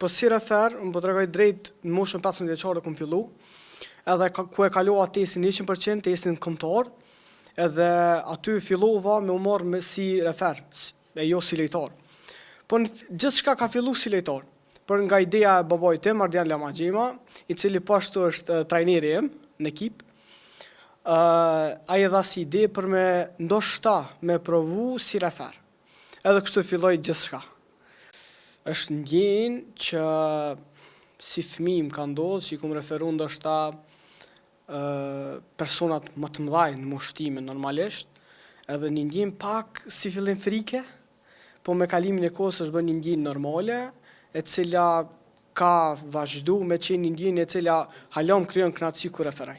Po si refer, unë po tregoj drejt në moshën 15 vjeçare kum fillu, edhe ku e kalova testin 100%, testin kombëtar, edhe aty fillova me u marrë me si refer, e jo si lejtar. Po gjithçka ka fillu si lejtar. Për nga ideja e babait tim, Ardian Lamaxhima, i cili po ashtu është trajneri im në ekip, ai dha si ide për me ndoshta me provu si refer. Edhe kështu filloi gjithçka. Është ndjenjë që si fëmijë më ka ndodhur, që i kum referu ndoshta personat më të mëdhenj në moshë time normalisht, edhe një ndjenjë pak si fillim frike, po me kalimin e kohës është bërë një ndjenjë normale, e cila ka vazhdu me qenë një ndjenjë e cila hala më krijon kënaqësi kur referoj.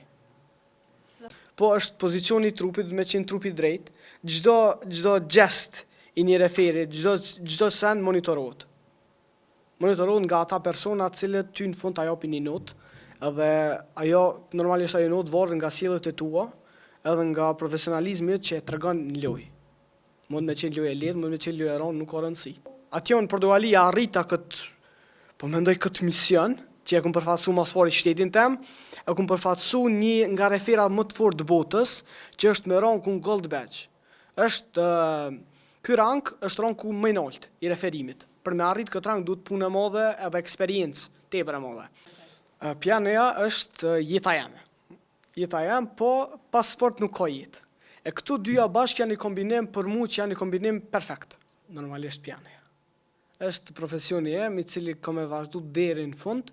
Po është pozicioni i trupit, me qenë trupi drejt, çdo gest i një referi, çdo sen monitorohet. Monitorohet nga ata persona të cilët ty në fund ta japin një notë, edhe ajo normalisht ajo notë varet nga sjelljet e tua, edhe nga profesionalizmi që e tregon në lojë. Mund me qenë lojë e lehtë, mund me qenë lojë e rëndë, nuk ka rëndësi. Atje në Portugalia arrita po mendoj këtë mision, që e kum përfaqësu mas pari shtetin tem, e kum përfaqësu një nga referat më të fortë të botës, që është me rangun Gold Badge. Ky rang është rangu më i lartë i referimit. Për me arrit këtë rang duhet punë e madhe edhe eksperiencë tepër e madhe. Pianoja është jeta jeme. Jeta jeme, po pas sport nuk ka jetë. E këtu dyja bashkë janë një kombinim për mu që janë një kombinim perfekt. Normalisht pianoja. Është profesioni im i cili kam e vazhdu deri në fund,